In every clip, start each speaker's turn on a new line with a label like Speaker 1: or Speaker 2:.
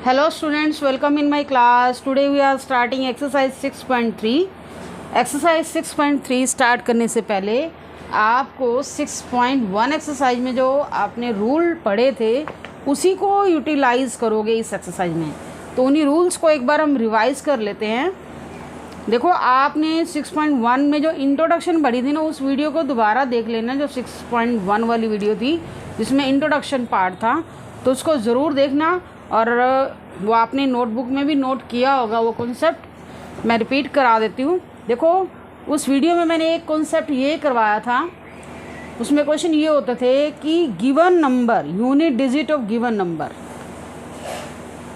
Speaker 1: Hello students, welcome in my class. Today we are starting exercise 6.3. Exercise 6.3 start करने से पहले आपको 6.1 exercise में जो आपने रूल पढ़े थे उसी को यूटिलाइज़ करोगे इस एक्सरसाइज में। तो उन्हीं रूल्स को एक बार हम रिवाइज़ कर लेते हैं। देखो, आपने 6.1 में जो इंट्रोडक्शन पढ़ी थी ना, उस वीडियो को दोबारा देख लेना, जो 6.1 वाली वीडियो थी जिसमें इंट्रोडक्शन पार्ट था, तो उसको ज़रूर देखना। और वो आपने नोटबुक में भी नोट किया होगा वो कॉन्सेप्ट, मैं रिपीट करा देती हूँ। देखो, उस वीडियो में मैंने एक कॉन्सेप्ट ये करवाया था, उसमें क्वेश्चन ये होते थे कि given number, unit digit of given number,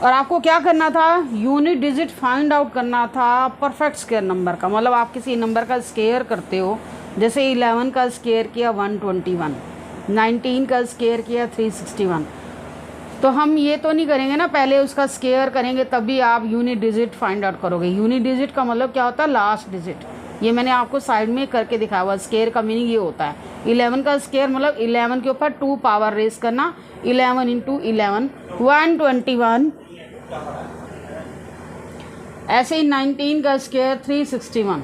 Speaker 1: और आपको क्या करना था, यूनिट डिजिट फाइंड आउट करना था परफेक्ट स्क्वायर नंबर का। मतलब आप किसी नंबर का स्क्वायर करते हो, जैसे 11 का स्क्वायर किया 121, 19 का स्क्वायर किया 361, तो हम ये तो नहीं करेंगे ना, पहले उसका स्क्वायर करेंगे तभी आप यूनिट डिजिट फाइंड आउट करोगे। यूनिट डिजिट का मतलब क्या होता है, लास्ट डिजिट। ये मैंने आपको साइड में करके दिखाया हुआ। स्क्वायर का मीनिंग ये होता है, 11 का स्क्वायर मतलब 11 के ऊपर 2 पावर रेस करना, 11 इंटू 11 121। ऐसे ही 19 का स्क्वायर 361।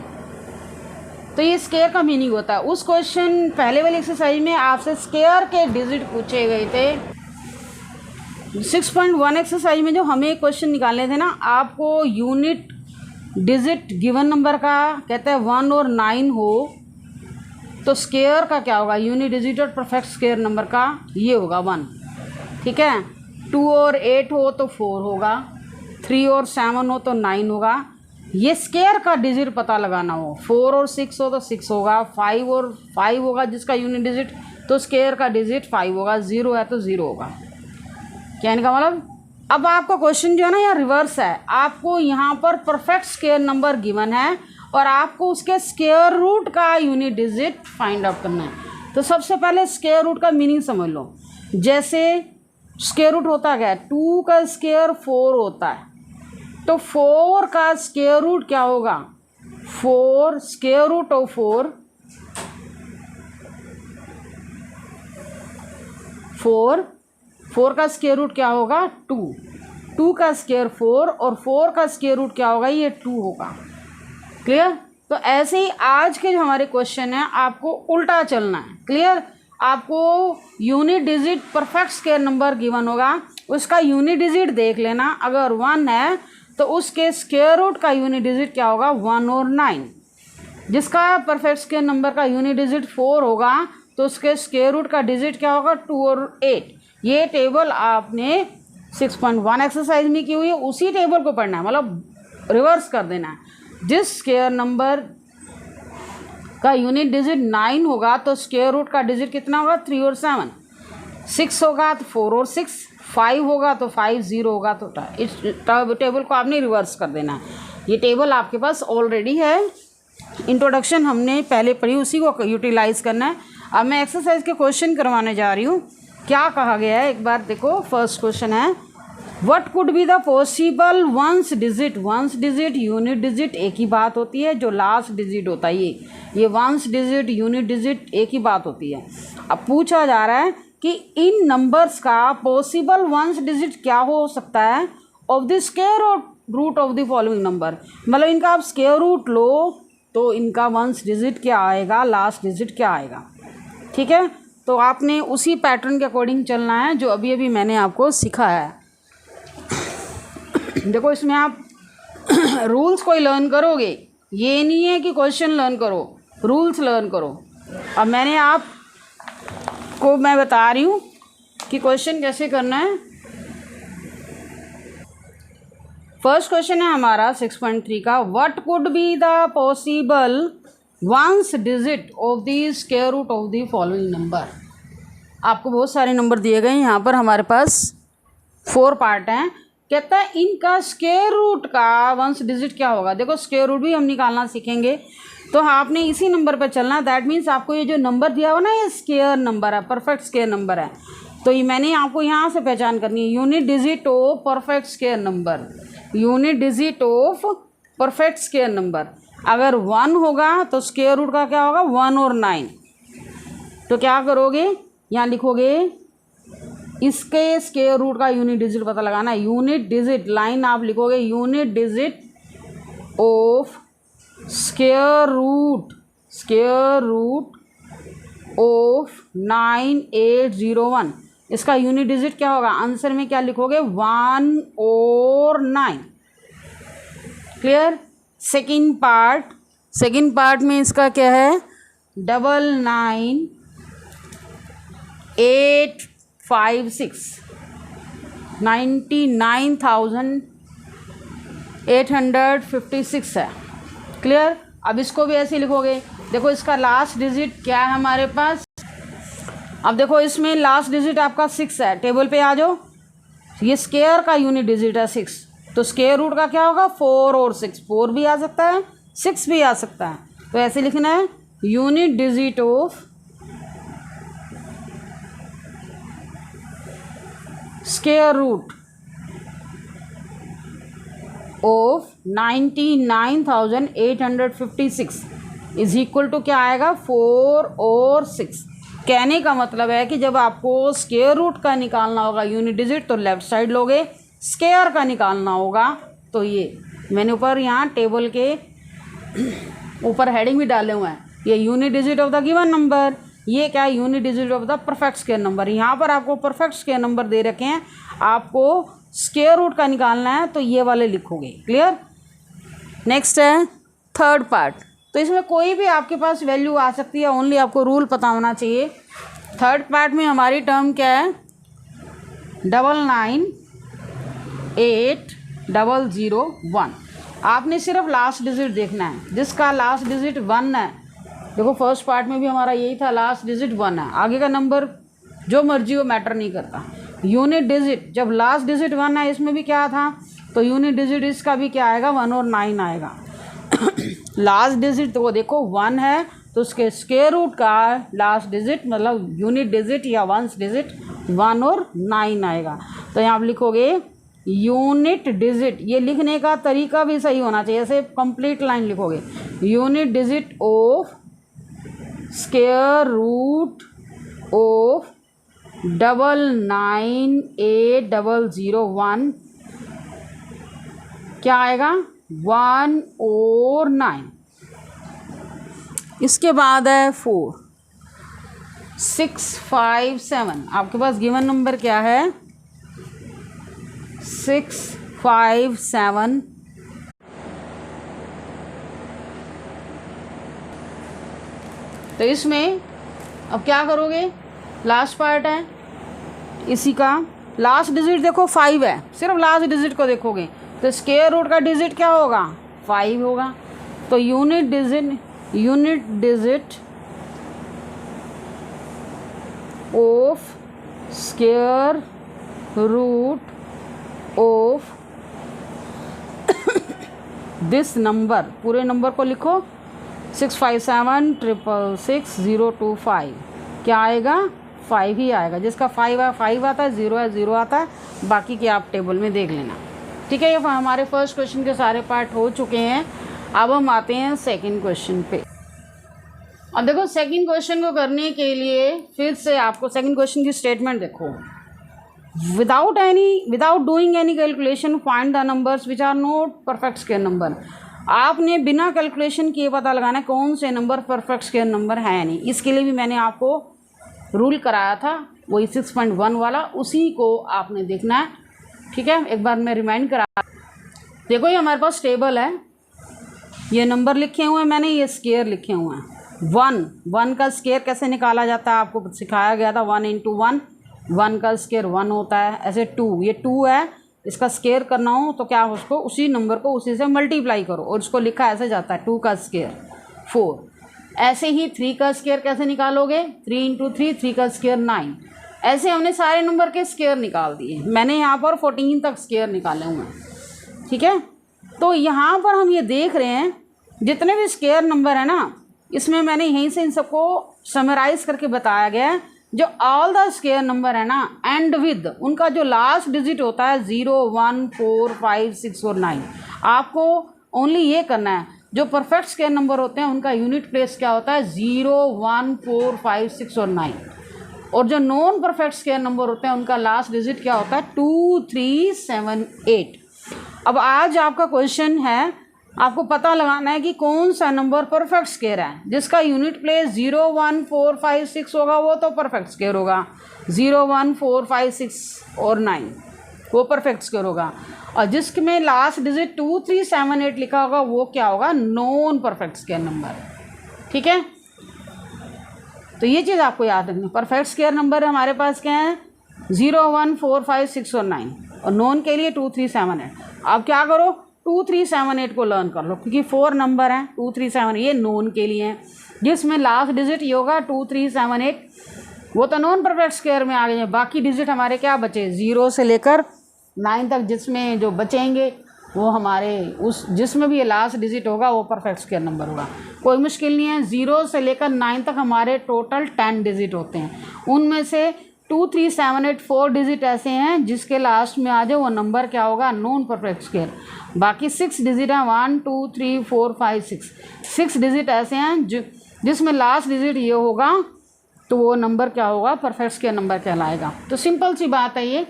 Speaker 1: तो ये स्क्वायर का मीनिंग होता है। उस क्वेश्चन पहले वाली एक्सरसाइज में आपसे स्क्वायर के डिजिट पूछे गए थे। 6.1 एक्सरसाइज में जो हमें क्वेश्चन निकालने थे ना, आपको यूनिट डिजिट गिवन नंबर का कहते हैं 1 और 9 हो तो स्क्वायर का क्या होगा, यूनिट डिजिट और परफेक्ट स्क्वायर नंबर का ये होगा 1। ठीक है, 2 और 8 हो तो 4 होगा, 3 और 7 हो तो 9 होगा। ये स्क्वायर का डिजिट पता लगाना हो, 4 और 6 हो तो 6 होगा, 5 और 5 होगा जिसका यूनिट डिजिट, तो स्क्वायर का डिजिट 5 होगा, 0 है तो 0 होगा। कहने का मतलब, अब आपका क्वेश्चन जो है ना यहाँ रिवर्स है। आपको यहाँ पर परफेक्ट स्क्वायर नंबर गिवन है और आपको उसके स्क्वायर रूट का यूनिट डिजिट फाइंड आउट करना है। तो सबसे पहले स्क्वायर रूट का मीनिंग समझ लो। जैसे स्क्वायर रूट होता क्या है, 2 का स्क्वायर 4 होता है, तो 4 का स्क्वायर रूट क्या होगा, 4 स्क्वायर रूट ऑफ 4 का स्क्वायर रूट क्या होगा 2 का स्क्वायर 4 और 4 का स्क्वायर रूट क्या होगा, ये 2 होगा। क्लियर। तो ऐसे ही आज के जो हमारे क्वेश्चन है आपको उल्टा चलना है। क्लियर। आपको unit digit perfect square number given होगा, उसका यूनिट डिजिट देख लेना। अगर 1 है तो उसके स्क्वायर रूट का यूनिट डिजिट क्या होगा, 1 और 9। जिसका परफेक्ट स्क्वायर नंबर का यूनिट डिजिट 4 होगा तो उसके स्क्वायर रूट का डिजिट क्या होगा, 2 और 8। ये टेबल आपने 6.1 एक्सरसाइज में की हुई है, उसी टेबल को पढ़ना है, मतलब रिवर्स कर देना है। जिस स्क्वायर नंबर का यूनिट डिजिट 9 होगा तो स्क्वायर रूट का डिजिट कितना होगा, 3 और 7। 6 होगा तो 4 और 6, 5 होगा तो 5, 0 होगा तो इस टेबल को आपने रिवर्स कर देना है। ये टेबल आपके पास ऑलरेडी है, इंट्रोडक्शन हमने पहले पढ़ी, उसी को यूटिलाइज़ करना है। अब मैं एक्सरसाइज के क्वेश्चन करवाने जा रही हूँ। क्या कहा गया है एक बार देखो। फर्स्ट क्वेश्चन है, what could be the possible ones digit. Ones digit unit digit एक ही बात होती है, जो लास्ट डिजिट होता है ये वंस डिजिट यूनिट डिजिट एक ही बात होती है। अब पूछा जा रहा है कि इन नंबर्स का पॉसिबल वंस डिजिट क्या हो सकता है of the square root of the following number. मतलब इनका आप स्क्वायर रूट लो तो इनका वंस डिजिट क्या आएगा, लास्ट डिजिट क्या आएगा। ठीक है, तो आपने उसी पैटर्न के अकॉर्डिंग चलना है जो अभी अभी मैंने आपको सिखाया है। देखो, इसमें आप रूल्स कोई लर्न करोगे, ये नहीं है कि क्वेश्चन लर्न करो, रूल्स लर्न करो। अब मैं बता रही हूँ कि क्वेश्चन कैसे करना है। फर्स्ट क्वेश्चन है हमारा 6.3 का, what could be the possible ones digit of the square root of the following number. आपको बहुत सारे नंबर दिए गए हैं, यहाँ पर हमारे पास 4 पार्ट हैं। कहता है इनका स्क्वायर रूट का वंस डिजिट क्या होगा। देखो, स्क्वायर रूट भी हम निकालना सीखेंगे, तो आपने इसी नंबर पर चलना है। दैट मीन्स आपको ये जो नंबर दिया हुआ ना, ये स्क्वायर नंबर है, परफेक्ट स्क्वायर नंबर है। तो ये मैंने आपको यहाँ से पहचान करनी है, unit digit of perfect square number, unit digit of perfect square number. अगर 1 होगा तो स्क्वायर रूट का क्या होगा, 1 और 9। तो क्या करोगे, यहाँ लिखोगे इसके स्क्वायर रूट का यूनिट डिजिट पता लगाना है। यूनिट डिजिट लाइन आप लिखोगे, unit digit of square root of 9801। इसका यूनिट डिजिट क्या होगा? आंसर में क्या लिखोगे? 1 और 9। क्लियर? सेकंड पार्ट में इसका क्या है? 99856 99,856 है। क्लियर? अब इसको भी ऐसे लिखोगे। देखो इसका लास्ट डिजिट क्या है हमारे पास? अब देखो इसमें लास्ट डिजिट आपका 6 है। टेबल पे आ जाओ। ये स्क्वायर का यूनिट डिजिट है 6, तो स्क्वायर रूट का क्या होगा? 4 और 6। 4 भी आ सकता है, 6 भी आ सकता है। तो ऐसे लिखना है, unit digit of square root of 99,856 is equal to क्या आएगा? 4 और 6। कहने का मतलब है कि जब आपको स्क्वायर रूट का निकालना होगा यूनिट डिजिट, तो लेफ्ट साइड लोगे। स्क्वायर का निकालना होगा तो ये मैंने ऊपर यहाँ टेबल के ऊपर हेडिंग भी डाले हुए हैं। ये unit digit of the given number, ये क्या है? Unit digit of the perfect square number. यहाँ पर आपको परफेक्ट स्क्वायर नंबर दे रखे हैं, आपको स्क्वायर रूट का निकालना है तो ये वाले लिखोगे। क्लियर? नेक्स्ट है थर्ड पार्ट। तो इसमें कोई भी आपके पास वैल्यू आ सकती है, ओनली आपको रूल पता होना चाहिए। थर्ड पार्ट में हमारी टर्म क्या है? 998001। आपने सिर्फ लास्ट डिजिट देखना है, जिसका लास्ट डिजिट 1 है। देखो फर्स्ट पार्ट में भी हमारा यही था, लास्ट डिजिट 1 है। आगे का नंबर जो मर्जी हो, मैटर नहीं करता। यूनिट डिजिट जब लास्ट डिजिट 1 है, इसमें भी क्या था? तो यूनिट डिजिट इसका भी क्या आएगा? 1 और 9 आएगा। लास्ट डिजिट तो देखो 1 है, तो उसके स्क्वायर रूट का लास्ट डिजिट मतलब यूनिट डिजिट या वंस डिजिट 1 और 9 आएगा। तो यहाँ आप लिखोगे यूनिट डिजिट। ये लिखने का तरीका भी सही होना चाहिए, ऐसे कंप्लीट लाइन लिखोगे। Unit digit of square root of 998001 क्या आएगा? 1 और 9। इसके बाद है 4 657। आपके पास गिवन नंबर क्या है? 657। तो इसमें अब क्या करोगे? लास्ट पार्ट है इसी का। लास्ट डिजिट देखो 5 है, सिर्फ लास्ट डिजिट को देखोगे तो स्क्वायर रूट का डिजिट क्या होगा? 5 होगा। तो unit digit of square root of this number, पूरे नंबर को लिखो 657666025। क्या आएगा? 5 ही आएगा। जिसका 5 है 5 आता है, 0 है 0 आता है। बाकी के आप टेबल में देख लेना। ठीक है, ये हमारे फर्स्ट क्वेश्चन के सारे पार्ट हो चुके हैं। अब हम आते हैं सेकंड क्वेश्चन पे। अब देखो सेकंड क्वेश्चन को करने के लिए फिर से आपको सेकंड क्वेश्चन की स्टेटमेंट देखो। Without doing any calculation find the numbers which are not perfect square number. आपने बिना कैलकुलेशन किए पता लगाना है कौन से नंबर परफेक्ट स्क्वायर नंबर है या नहीं। इसके लिए भी मैंने आपको रूल कराया था, वही 6.1 वाला, उसी को आपने देखना है। ठीक है, एक बार मैं रिमाइंड करा। देखो ये हमारे पास टेबल है, ये नंबर लिखे हुए हैं मैंने, ये स्क्वायर लिखे हुए हैं। 1 का स्क्वायर कैसे निकाला जाता है आपको सिखाया गया था। 1 × 1 का स्क्वायर 1 होता है। ऐसे 2, ये 2 है, इसका स्क्वायर करना हो तो क्या, उसको उसी नंबर को उसी से मल्टीप्लाई करो और उसको लिखा ऐसे जाता है 2 का स्क्वायर 4। ऐसे ही 3 का स्क्वायर कैसे निकालोगे? 3 × 3, 3 का स्क्वायर 9। ऐसे हमने सारे नंबर के स्क्वायर निकाल दिए। मैंने यहाँ पर 14 तक स्क्वायर निकाले हुए हैं। ठीक है, तो यहाँ पर हम ये देख रहे हैं जितने भी स्क्वायर नंबर है ना, इसमें मैंने यहीं से इन सबको समराइज करके बताया गया है। जो ऑल द स्क्वायर नंबर है ना, एंड विद उनका जो लास्ट डिजिट होता है 0, 1, 4, 5, 6 और 9। आपको ओनली ये करना है, जो परफेक्ट स्क्वायर नंबर होते हैं उनका यूनिट प्लेस क्या होता है? 0, 1, 4, 5, 6 और 9। और जो नॉन परफेक्ट स्क्वायर नंबर होते हैं उनका लास्ट डिजिट क्या होता है 2378। अब आज आपका क्वेश्चन है, आपको पता लगाना है कि कौन सा नंबर परफेक्ट स्क्वायर है। जिसका यूनिट प्लेस 0 1 4 5 6 होगा वो तो परफेक्ट स्क्वायर होगा, 0 1 4 5 6 और 9 वो परफेक्ट स्क्वायर होगा, और जिसमें लास्ट डिजिट 2378 लिखा होगा वो क्या होगा, नॉन परफेक्ट स्क्वायर नंबर। ठीक है, तो ये चीज़ आपको याद रखनी। परफेक्ट स्क्वायर नंबर हमारे पास क्या है 0 1 4 5 6 और 9, और नॉन के लिए 2378। आप क्या करो 2378 को लर्न कर लो, क्योंकि 4 नंबर हैं 237 ये नॉन के लिए हैं, जिसमें लास्ट डिजिट ये होगा 2378, वो तो नॉन परफेक्ट स्क्वायर में आ गए हैं। बाकी डिजिट हमारे क्या बचे 0 से लेकर 9 तक, जिसमें जो बचेंगे वो हमारे उस जिसमें भी ये लास्ट डिजिट होगा वो परफेक्ट स्क्वायर नंबर होगा। कोई मुश्किल नहीं है, 0 से लेकर 9 तक हमारे टोटल 10 डिजिट होते हैं, उनमें से 2378 4 डिजिट ऐसे हैं जिसके लास्ट में आ जाए वो नंबर क्या होगा, नॉन परफेक्ट स्क्वायर। बाकी 6 डिजिट हैं 1 2 3 4 5 6 डिजिट ऐसे हैं जिसमें लास्ट डिजिट ये होगा तो वो नंबर क्या होगा, परफेक्ट स्क्वायर नंबर कहलाएगा। तो सिंपल सी बात है ये,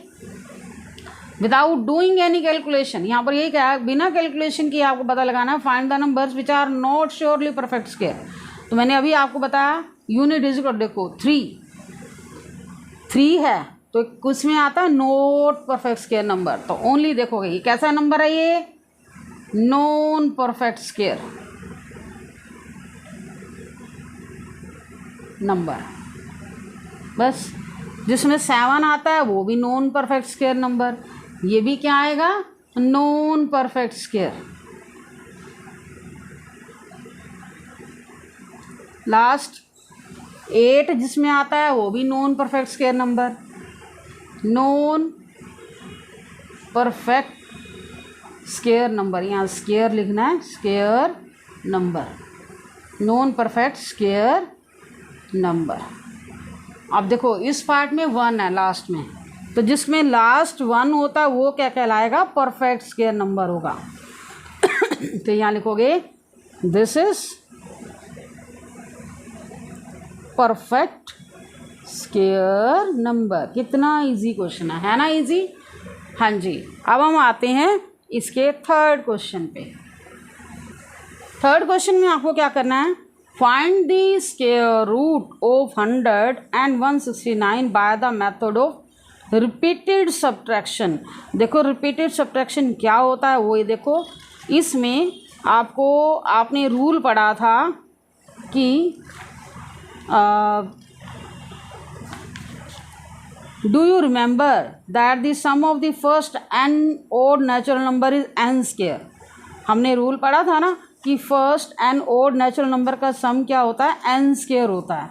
Speaker 1: विदाउट डूइंग एनी कैलकुलेशन। यहाँ पर यही क्या है, बिना कैलकुलेशन किए आपको पता लगाना है find the numbers which are not surely perfect square. तो मैंने अभी आपको बताया यूनिट डिजिट और देखो 3 है तो कुछ में आता है नॉट परफेक्ट स्क्वायर नंबर, तो ओनली देखोगे ये कैसा नंबर है, ये नॉन परफेक्ट स्क्वायर नंबर। बस जिसमें 7 आता है वो भी नॉन परफेक्ट स्क्वायर नंबर, ये भी क्या आएगा, नॉन परफेक्ट स्क्वायर। लास्ट 8 जिसमें आता है वो भी non perfect square number, non perfect square number, यहाँ स्क्वायर लिखना है, square number, non perfect square number. अब देखो इस पार्ट में 1 है लास्ट में, तो जिसमें लास्ट 1 होता है वो क्या कहलाएगा, परफेक्ट स्क्वायर नंबर होगा। तो यहाँ लिखोगे this is perfect square number. कितना इजी क्वेश्चन है ना, इजी। हाँ जी, अब हम आते हैं इसके थर्ड क्वेश्चन पे। थर्ड क्वेश्चन में आपको क्या करना है, find the square root of 100 and 169 by the method of repeated subtraction. देखो रिपीटेड सब्ट्रैक्शन क्या होता है वो ये देखो, इसमें आपने रूल पढ़ा था कि do you remember that the sum of the first n odd natural number is n square. हमने रूल पढ़ा था ना कि first n odd natural number का सम क्या होता है, n स्क्वायर होता है।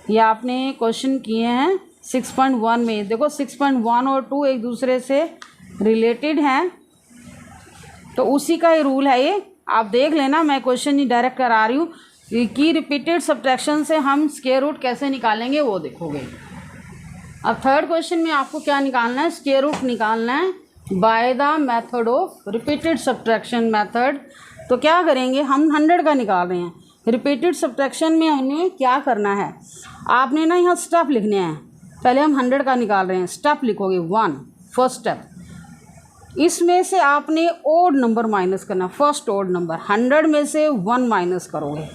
Speaker 1: ये आपने क्वेश्चन किए हैं 6.1 में। देखो 6.1 और 2 एक दूसरे से रिलेटेड हैं, तो उसी का ही रूल है ये, आप देख लेना। मैं क्वेश्चन ही डायरेक्ट करा रही हूँ कि रिपीटेड सब्ट्रैक्शन से हम स्क्वायर रूट कैसे निकालेंगे वो देखोगे। अब थर्ड क्वेश्चन में आपको क्या निकालना है, स्क्वायर रूट निकालना है bye the method of repeated subtraction method. तो क्या करेंगे, हम 100 का निकाल रहे हैं, रिपीटेड सब्ट्रैक्शन में हमें क्या करना है, आपने ना यहाँ स्टेप लिखने हैं। पहले हम 100 का निकाल रहे हैं, स्टेप लिखोगे 1 फर्स्ट स्टेप, इसमें से आपने ओड नंबर माइनस करना, फर्स्ट ओड नंबर 100 में से 1 माइनस करोगे,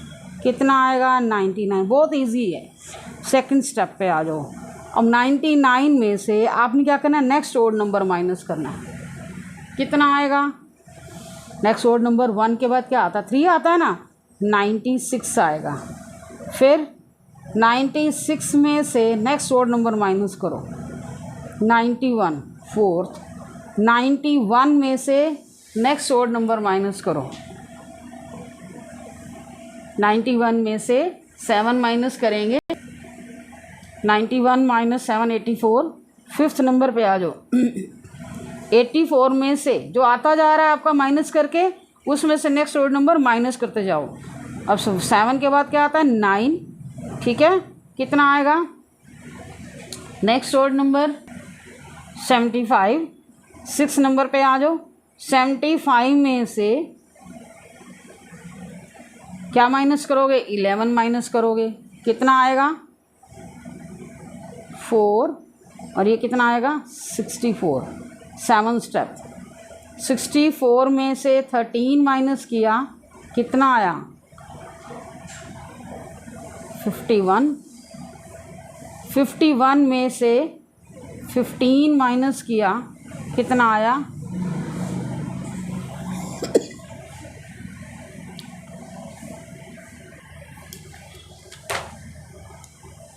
Speaker 1: कितना आएगा 99। बहुत इजी है। सेकंड स्टेप पे आ जाओ, अब 99 में से आपने क्या करना है, नेक्स्ट ओड नंबर माइनस करना है, कितना आएगा, नेक्स्ट ओड नंबर 1 के बाद क्या आता है, 3 आता है ना, 96 आएगा। फिर 96 में से नेक्स्ट ओड नंबर माइनस करो, 91 फोर्थ, 91 में से नेक्स्ट ओड नंबर माइनस करो, 91 में से 7 माइनस करेंगे, 91 माइनस 7 84। फिफ्थ नंबर पे आ जाओ, 84 में से जो आता जा रहा है आपका माइनस करके, उसमें से नेक्स्ट ओड नंबर माइनस करते जाओ। अब 7 के बाद क्या आता है 9, ठीक है, कितना आएगा, नेक्स्ट ओड नंबर 75। 6 नंबर पे आ जाओ, 75 में से क्या माइनस करोगे, 11 माइनस करोगे, कितना आएगा 4 और ये कितना आएगा 64, 7 स्टेप। 64 में से 13 माइनस किया, कितना आया 51। 51 में से 15 माइनस किया, कितना आया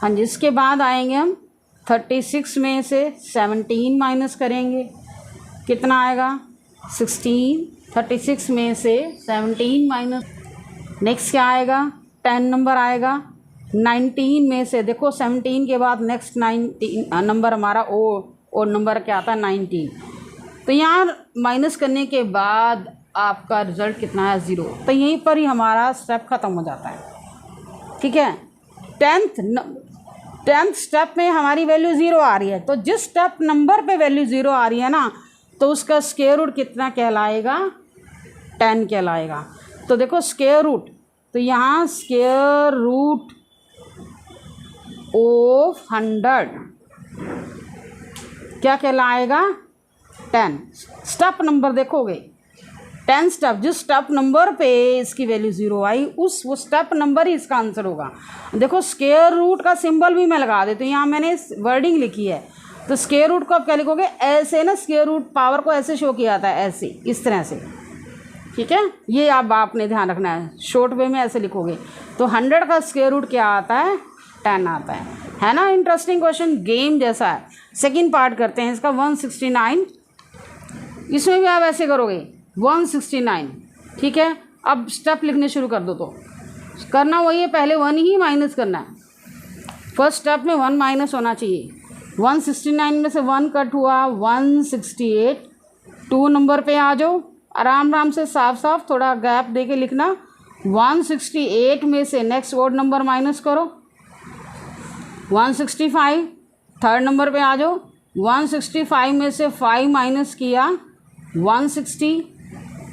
Speaker 1: 'हाँ जी। इसके बाद आएंगे हम 36 में से 17 माइनस करेंगे, कितना आएगा 16। 36 में से 17 माइनस, नेक्स्ट क्या आएगा 10 नंबर आएगा। 19 में से देखो 17 के बाद नेक्स्ट 19 नंबर हमारा ओ नंबर क्या आता है 19। तो यहाँ माइनस करने के बाद आपका रिजल्ट कितना है 0। तो यहीं पर ही हमारा स्टेप ख़त्म हो जाता है। ठीक है। 10th स्टेप में हमारी वैल्यू 0 आ रही है, तो जिस स्टेप नंबर पे वैल्यू 0 आ रही है ना, तो उसका स्क्वायर रूट कितना कहलाएगा 10 कहलाएगा। तो देखो स्क्वायर रूट, तो यहाँ स्क्वायर रूट ऑफ 100 क्या कहलाएगा 10। स्टेप नंबर देखोगे 10 स्टेप, जिस स्टेप नंबर पे इसकी वैल्यू 0 आई वो स्टेप नंबर ही इसका आंसर होगा। देखो स्क्वायर रूट का सिंबल भी मैं लगा देती हूँ, यहाँ मैंने वर्डिंग लिखी है। तो स्क्वायर रूट को आप क्या लिखोगे ऐसे ना, स्क्वायर रूट पावर को ऐसे शो किया जाता है, ऐसे इस तरह से। ठीक है, ये आपने ध्यान रखना है, शॉर्ट वे में ऐसे लिखोगे। तो 100 का स्क्वायर रूट क्या आता है 10 आता है ना। इंटरेस्टिंग क्वेश्चन, गेम जैसा है। सेकंड पार्ट करते हैं इसका 169। इसमें भी आप ऐसे करोगे 169। ठीक है, अब स्टेप लिखने शुरू कर दो। तो करना वही है, पहले 1 ही माइनस करना है। फर्स्ट स्टेप में 1 माइनस होना चाहिए। 169 में से 1 कट हुआ 168। 2 नंबर पे आ जाओ, आराम आराम से साफ साफ थोड़ा गैप दे के लिखना। 168 में से नेक्स्ट ओड नंबर माइनस करो 165। थर्ड नंबर पे आ जाओ, 165 में से 5 माइनस किया 160।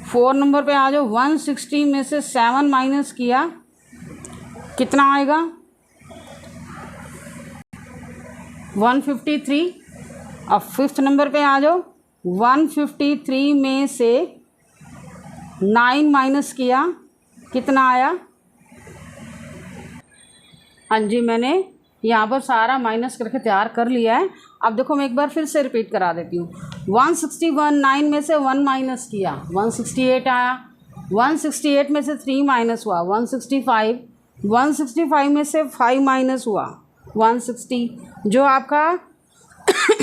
Speaker 1: 4 नंबर पे आ जाओ, 160 में से 7 माइनस किया, कितना आएगा 153। अब 5th नंबर पे आ जाओ, 153 में से 9 माइनस किया, कितना आया। हाँ जी, मैंने यहाँ पर सारा माइनस करके तैयार कर लिया है। अब देखो मैं एक बार फिर से रिपीट करा देती हूँ। 161 9 में से 1 माइनस किया 168 आया। 168 में से 3 माइनस हुआ 165। 165 में से 5 माइनस हुआ 160। जो आपका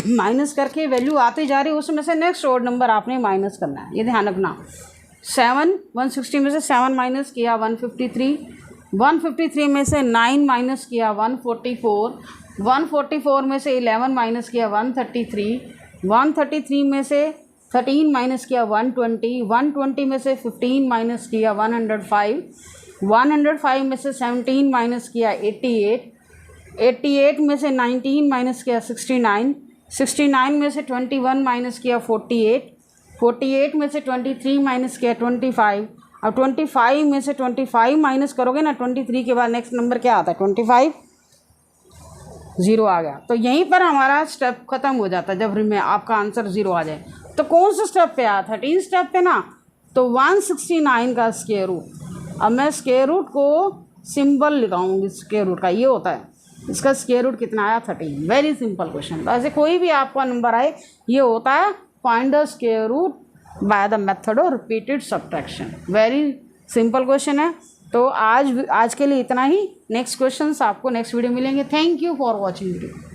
Speaker 1: माइनस करके वैल्यू आती जा रही है उसमें से नेक्स्ट ओड नंबर आपने माइनस करना है, ये ध्यान रखना। 160 में से 7 माइनस किया 153। 153 में से 9 माइनस किया 144। 144 में से 11 माइनस किया 133। 133 में से 13 माइनस किया 120। 120 में से 15 माइनस किया 105। 105 में से 17 माइनस किया 88। 88 में से 19 माइनस किया 69। 69 में से 21 माइनस किया 48। 48 में से 23 माइनस किया 25। अब 25 में से 25 माइनस करोगे ना 23 के बाद नेक्स्ट नंबर क्या आता है 25, 0 आ गया। तो यहीं पर हमारा स्टेप खत्म हो जाता है जब में आपका आंसर 0 आ जाए। तो कौन से स्टेप पे आया 13 स्टेप पे ना, तो 169 का स्क्वायर रूट। अब मैं स्क्वायर रूट को सिंबल लगाऊंगी, स्क्वायर रूट का ये होता है, इसका स्क्वायर रूट कितना आया 13। Very simple question. तो ऐसे कोई भी आपका नंबर आए ये होता है find the square root by the method of repeated subtraction. Very simple question है। तो आज के लिए इतना ही। नेक्स्ट क्वेश्चंस आपको नेक्स्ट वीडियो मिलेंगे। Thank you for watching video.